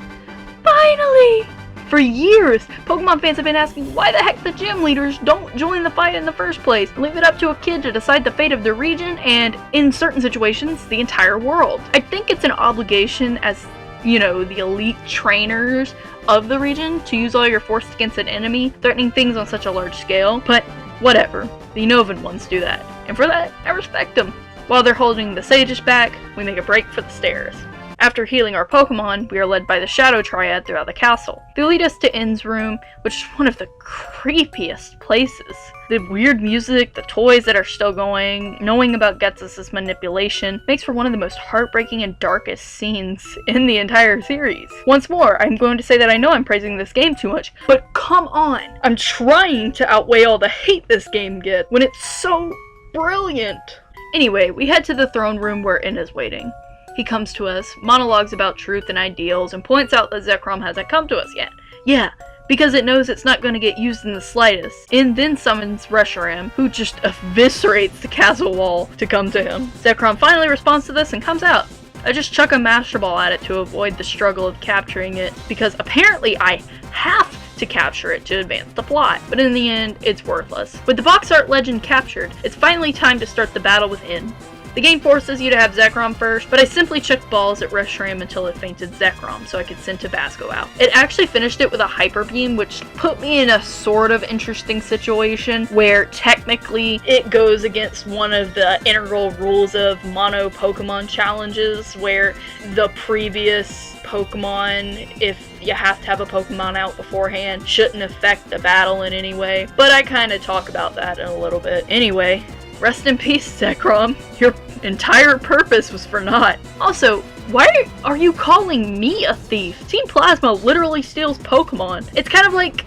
Finally! For years, Pokemon fans have been asking why the heck the gym leaders don't join the fight in the first place, leave it up to a kid to decide the fate of their region, and, in certain situations, the entire world. I think it's an obligation as, you know, the elite trainers of the region to use all your force against an enemy, threatening things on such a large scale, but whatever. The Unovan ones do that, and for that, I respect them. While they're holding the sages back, we make a break for the stairs. After healing our Pokemon, we are led by the Shadow Triad throughout the castle. They lead us to In's room, which is one of the creepiest places. The weird music, the toys that are still going, knowing about Ghetsis' manipulation, makes for one of the most heartbreaking and darkest scenes in the entire series. Once more, I'm going to say that I know I'm praising this game too much, but come on! I'm trying to outweigh all the hate this game gets when it's so brilliant! Anyway, we head to the throne room where In is waiting. He comes to us, monologues about truth and ideals, and points out that Zekrom hasn't come to us yet. Yeah, because it knows it's not going to get used in the slightest. In then summons Reshiram, who just eviscerates the castle wall to come to him. Zekrom finally responds to this and comes out. I just chuck a Master Ball at it to avoid the struggle of capturing it, because apparently I have to capture it to advance the plot, but in the end, it's worthless. With the box art legend captured, it's finally time to start the battle within. The game forces you to have Zekrom first, but I simply chucked balls at Reshiram until it fainted Zekrom so I could send Tabasco out. It actually finished it with a Hyper Beam, which put me in a sort of interesting situation where technically it goes against one of the integral rules of mono Pokemon challenges, where the previous Pokemon, if you have to have a Pokemon out beforehand, shouldn't affect the battle in any way. But I kind of talk about that in a little bit. Anyway, rest in peace, Zekrom. Your entire purpose was for naught. Also, why are you calling me a thief? Team Plasma literally steals Pokemon. It's kind of like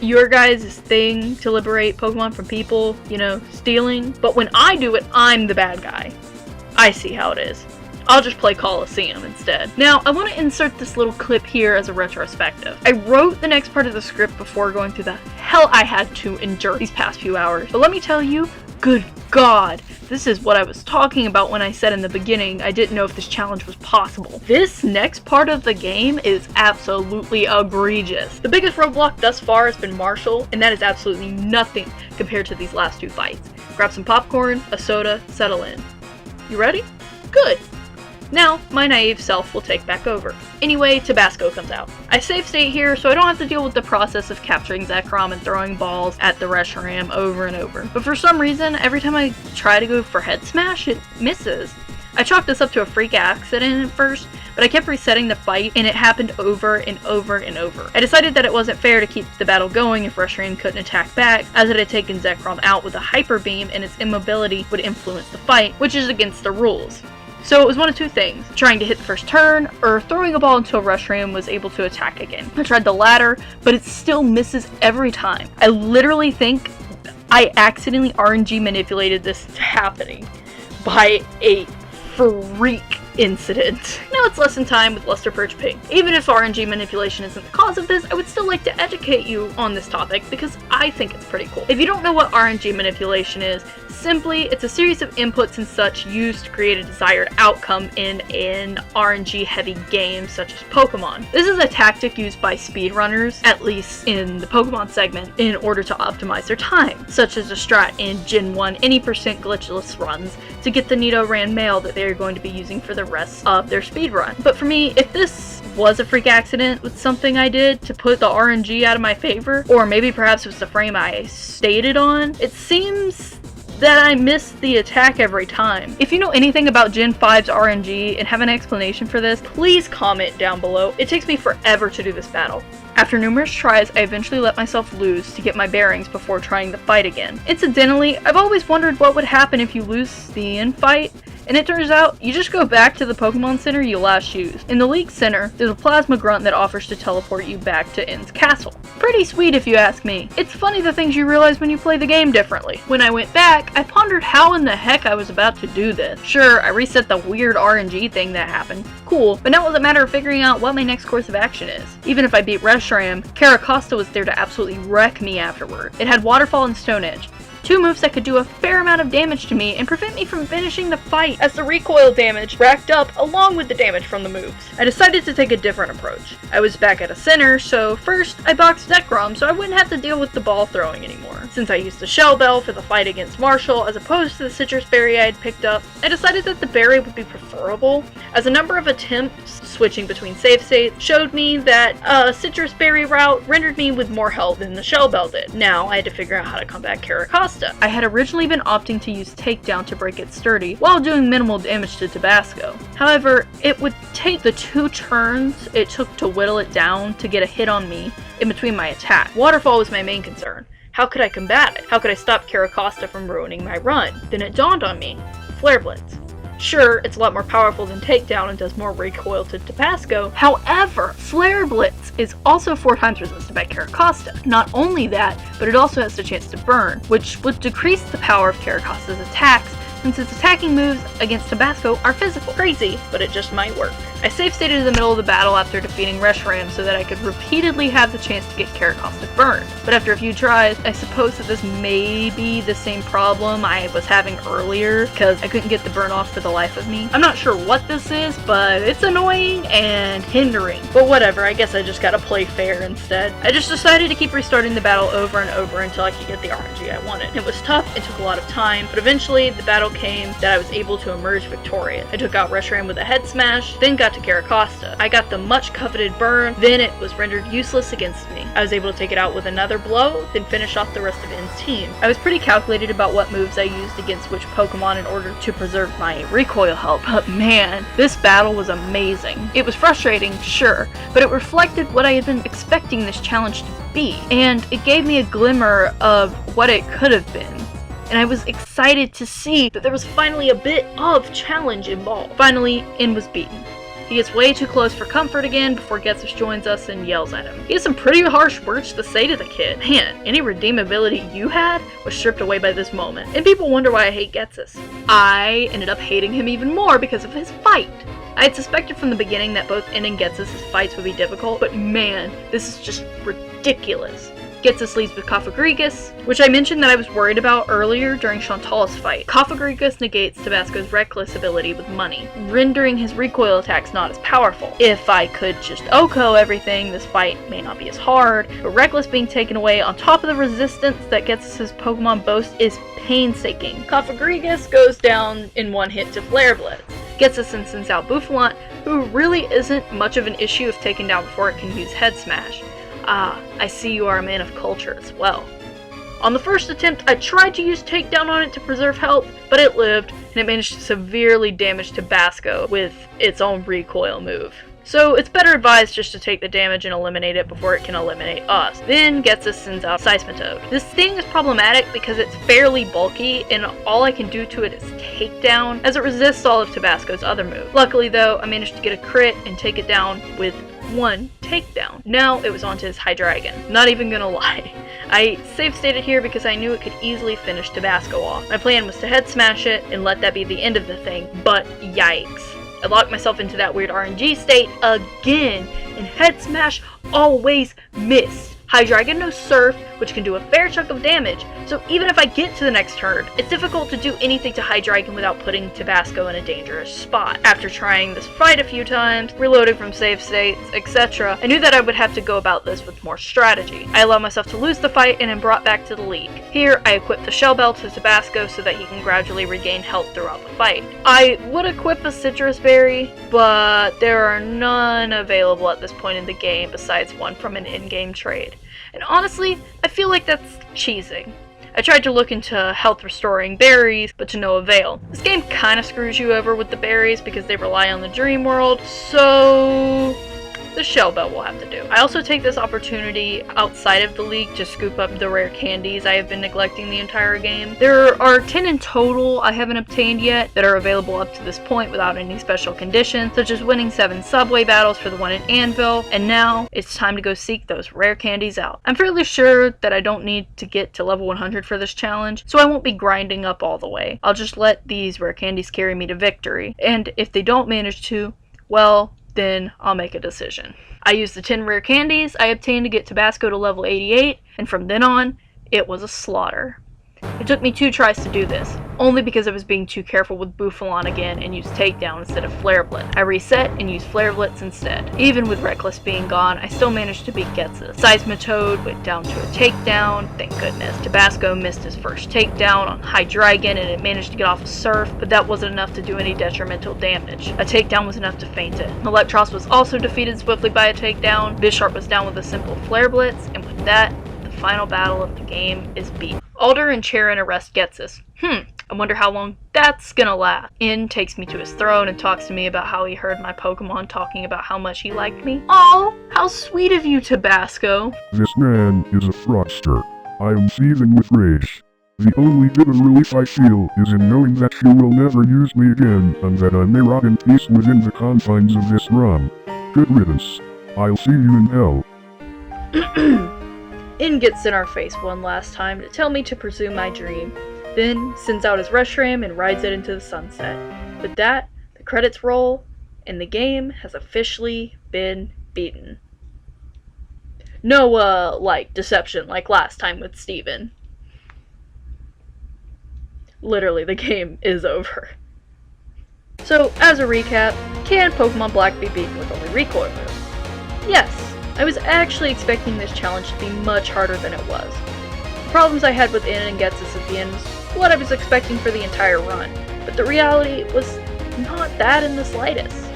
your guys' thing to liberate Pokemon from people, you know, stealing. But when I do it, I'm the bad guy. I see how it is. I'll just play Coliseum instead. Now, I want to insert this little clip here as a retrospective. I wrote the next part of the script before going through the hell I had to endure these past few hours. But let me tell you, good God, this is what I was talking about when I said in the beginning I didn't know if this challenge was possible. This next part of the game is absolutely egregious. The biggest roadblock thus far has been Marshall, and that is absolutely nothing compared to these last two fights. Grab some popcorn, a soda, settle in. You ready? Good. Now, my naive self will take back over. Anyway, Tabasco comes out. I save state here so I don't have to deal with the process of capturing Zekrom and throwing balls at the Reshiram over and over. But for some reason, every time I try to go for head smash, it misses. I chalked this up to a freak accident at first, but I kept resetting the fight and it happened over and over and over. I decided that it wasn't fair to keep the battle going if Reshiram couldn't attack back, as it had taken Zekrom out with a Hyper Beam and its immobility would influence the fight, which is against the rules. So it was one of two things, trying to hit the first turn, or throwing a ball until Reshiram was able to attack again. I tried the latter, but it still misses every time. I literally think I accidentally RNG manipulated this happening by a freak incident. Now it's lesson time with Luster Perch Pink. Even if RNG manipulation isn't the cause of this, I would still like to educate you on this topic because I think it's pretty cool. If you don't know what RNG manipulation is, simply it's a series of inputs and such used to create a desired outcome in an RNG heavy game such as Pokemon. This is a tactic used by speedrunners, at least in the Pokemon segment, in order to optimize their time, such as a strat in Gen 1 any percent glitchless runs to get the Nidoran mail that they are going to be using for the rest of their speedrun. But for me, if this was a freak accident with something I did to put the RNG out of my favor, or maybe perhaps it was the frame I stated on, it seems that I missed the attack every time. If you know anything about Gen 5's RNG and have an explanation for this, please comment down below. It takes me forever to do this battle. After numerous tries, I eventually let myself lose to get my bearings before trying the fight again. Incidentally, I've always wondered what would happen if you lose the end fight, and it turns out you just go back to the Pokemon Center you last used. In the League Center, there's a plasma grunt that offers to teleport you back to N's castle. Pretty sweet if you ask me. It's funny the things you realize when you play the game differently. When I went back, I pondered how in the heck I was about to do this. Sure, I reset the weird RNG thing that happened. Cool, but now it was a matter of figuring out what my next course of action is. Even if I beat Reshiram, Caracosta was there to absolutely wreck me afterward. It had Waterfall and Stone Edge. Two moves that could do a fair amount of damage to me and prevent me from finishing the fight, as the recoil damage racked up along with the damage from the moves. I decided to take a different approach. I was back at a center, so first I boxed Zekrom so I wouldn't have to deal with the ball throwing anymore. Since I used the Shell Bell for the fight against Marshall as opposed to the Citrus Berry I had picked up, I decided that the berry would be preferable, as a number of attempts switching between save states showed me that a Citrus Berry route rendered me with more health than the Shell Bell did. Now I had to figure out how to combat Caracosta. I had originally been opting to use Takedown to break it sturdy, while doing minimal damage to Tabasco. However, it would take the 2 turns it took to whittle it down to get a hit on me in between my attack. Waterfall was my main concern. How could I combat it? How could I stop Caracosta from ruining my run? Then it dawned on me. Flare Blitz. Sure, it's a lot more powerful than Takedown and does more recoil to Tabasco. However, Flare Blitz is also 4 times resisted by Caracosta. Not only that, but it also has the chance to burn, which would decrease the power of Caracosta's attacks since its attacking moves against Tabasco are physical. Crazy, but it just might work. I safe stated in the middle of the battle after defeating Reshiram so that I could repeatedly have the chance to get Caracaustic burned. But after a few tries, I suppose that this may be the same problem I was having earlier, because I couldn't get the burn off for the life of me. I'm not sure what this is, but it's annoying and hindering. But whatever, I guess I just gotta play fair instead. I just decided to keep restarting the battle over and over until I could get the RNG I wanted. It was tough, it took a lot of time, but eventually the battle came that I was able to emerge victorious. I took out Reshiram with a head smash, then got to Caracosta. I got the much coveted burn, then it was rendered useless against me. I was able to take it out with another blow, then finish off the rest of N's team. I was pretty calculated about what moves I used against which Pokemon in order to preserve my recoil health, but man, this battle was amazing. It was frustrating, sure, but it reflected what I had been expecting this challenge to be, and it gave me a glimmer of what it could have been. And I was excited to see that there was finally a bit of challenge involved. Finally, N was beaten. He gets way too close for comfort again before Getsus joins us and yells at him. He has some pretty harsh words to say to the kid. Man, any redeemability you had was stripped away by this moment. And people wonder why I hate Getsus. I ended up hating him even more because of his fight. I had suspected from the beginning that both N and Getsus' fights would be difficult, but man, this is just ridiculous. Getsus leads with Cofagrigus, which I mentioned that I was worried about earlier during Chantal's fight. Cofagrigus negates Tabasco's Reckless ability with money, rendering his recoil attacks not as powerful. If I could just OHKO everything, this fight may not be as hard, but Reckless being taken away on top of the resistance that Getsus' Pokemon boast is painstaking. Cofagrigus goes down in one hit to Flare Blitz. Getsus and sends out Bouffalant, who really isn't much of an issue if taken down before it can use Head Smash. Ah, I see you are a man of culture as well. On the first attempt, I tried to use Takedown on it to preserve health, but it lived, and it managed to severely damage Tabasco with its own recoil move. So it's better advised just to take the damage and eliminate it before it can eliminate us. Then Getsus sends out Seismitoad. This thing is problematic because it's fairly bulky, and all I can do to it is Takedown, as it resists all of Tabasco's other moves. Luckily though, I managed to get a crit and take it down with one takedown. Now it was onto his Hydreigon. Not even gonna lie. I save stated here because I knew it could easily finish Tabasco off. My plan was to head smash it and let that be the end of the thing, but yikes. I locked myself into that weird RNG state again, and head smash always missed. Hydreigon knows Surf, which can do a fair chunk of damage, so even if I get to the next turn, it's difficult to do anything to Hydreigon without putting Tabasco in a dangerous spot. After trying this fight a few times, reloading from save states, etc., I knew that I would have to go about this with more strategy. I allowed myself to lose the fight and am brought back to the league. Here, I equip the Shell Bell to Tabasco so that he can gradually regain health throughout the fight. I would equip a Citrus Berry, but there are none available at this point in the game besides one from an in-game trade. And honestly, I feel like that's cheesing. I tried to look into health restoring berries, but to no avail. This game kinda screws you over with the berries because they rely on the dream world, so the Shell Bell will have to do. I also take this opportunity outside of the league to scoop up the rare candies I have been neglecting the entire game. There are 10 in total I haven't obtained yet that are available up to this point without any special conditions, such as winning 7 subway battles for the one in Anvil, and now it's time to go seek those rare candies out. I'm fairly sure that I don't need to get to level 100 for this challenge, so I won't be grinding up all the way. I'll just let these rare candies carry me to victory, and if they don't manage to, well, then I'll make a decision. I used the 10 rare candies I obtained to get Tabasco to level 88, and from then on, it was a slaughter. It took me 2 tries to do this, only because I was being too careful with Bouffalant again and used Takedown instead of Flare Blitz. I reset and used Flare Blitz instead. Even with Reckless being gone, I still managed to beat Getsus. Seismitoad went down to a Takedown, thank goodness. Tabasco missed his first Takedown on Hydreigon and it managed to get off a Surf, but that wasn't enough to do any detrimental damage. A Takedown was enough to faint it. Electros was also defeated swiftly by a Takedown. Bisharp was down with a simple Flare Blitz, and with that, the final battle of the game is beat. Alder and Charon arrest Getsus. I wonder how long that's gonna last. N takes me to his throne and talks to me about how he heard my Pokemon talking about how much he liked me. Aw, how sweet of you, Tabasco. This man is a fraudster. I am seething with rage. The only bitter relief I feel is in knowing that she will never use me again, and that I may rot in peace within the confines of this realm. Good riddance. I'll see you in hell. N gets in our face one last time to tell me to pursue my dream, then sends out his Reshiram and rides it into the sunset. With that, the credits roll, and the game has officially been beaten. No, like, deception like last time with Steven. Literally, the game is over. So, as a recap, can Pokemon Black be beaten with only recoil moves? Yes, I was actually expecting this challenge to be much harder than it was. The problems I had with In and Getsus at the end was what I was expecting for the entire run, but the reality was not that in the slightest.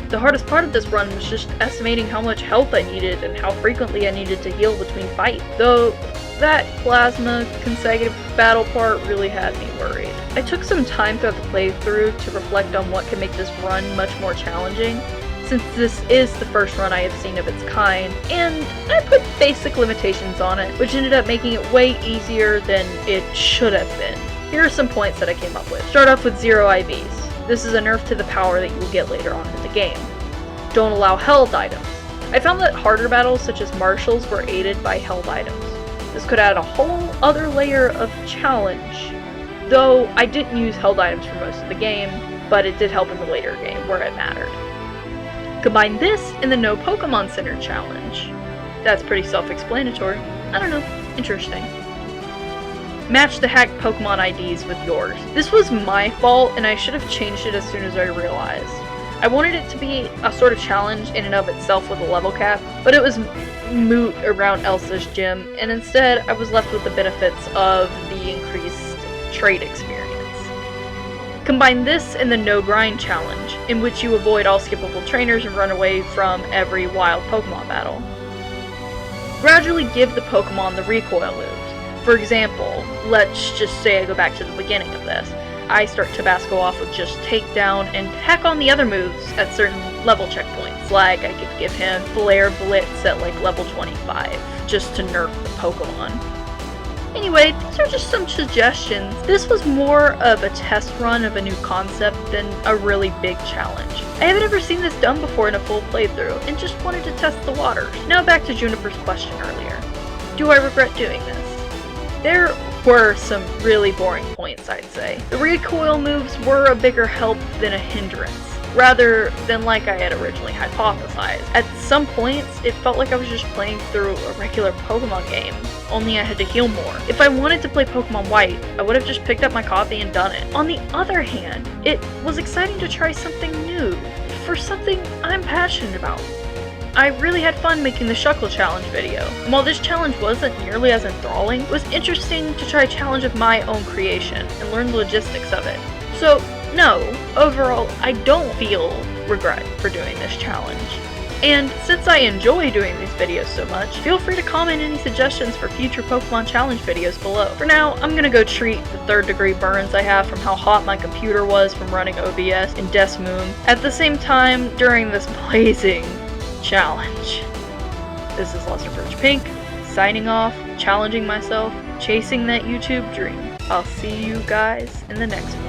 The hardest part of this run was just estimating how much health I needed and how frequently I needed to heal between fights, though that plasma consecutive battle part really had me worried. I took some time throughout the playthrough to reflect on what could make this run much more challenging, since this is the first run I have seen of its kind, and I put basic limitations on it, which ended up making it way easier than it should have been. Here are some points that I came up with. Start off with 0 IVs. This is a nerf to the power that you will get later on in the game. Don't allow held items. I found that harder battles such as marshals were aided by held items. This could add a whole other layer of challenge, though I didn't use held items for most of the game, but it did help in the later game where it mattered. Combine this and the No Pokemon Center challenge. That's pretty self-explanatory. I don't know, interesting. Match the hacked Pokemon IDs with yours. This was my fault and I should have changed it as soon as I realized. I wanted it to be a sort of challenge in and of itself with a level cap, but it was moot around Elsa's gym, and instead I was left with the benefits of the increased trade experience. Combine this and the No Grind challenge, in which you avoid all skippable trainers and run away from every wild Pokemon battle. Gradually give the Pokemon the recoil moves. For example, let's just say I go back to the beginning of this. I start Tabasco off with just Takedown and tack on the other moves at certain level checkpoints. Like I could give him Flare Blitz at like level 25, just to nerf the Pokemon. Anyway, these are just some suggestions. This was more of a test run of a new concept than a really big challenge. I haven't ever seen this done before in a full playthrough, and just wanted to test the waters. Now back to Juniper's question earlier. Do I regret doing this? There were some really boring points, I'd say. The recoil moves were a bigger help than a hindrance, rather than like I had originally hypothesized. At some points, it felt like I was just playing through a regular Pokemon game, only I had to heal more. If I wanted to play Pokemon White, I would have just picked up my copy and done it. On the other hand, it was exciting to try something new, for something I'm passionate about. I really had fun making the Shuckle challenge video. And while this challenge wasn't nearly as enthralling, it was interesting to try a challenge of my own creation and learn the logistics of it. So, no, overall, I don't feel regret for doing this challenge. And since I enjoy doing these videos so much, feel free to comment any suggestions for future Pokemon challenge videos below. For now, I'm gonna go treat the 3rd degree burns I have from how hot my computer was from running OBS in Des Moines at the same time during this blazing challenge. This is Lester Birch Pink, signing off, challenging myself, chasing that YouTube dream. I'll see you guys in the next one.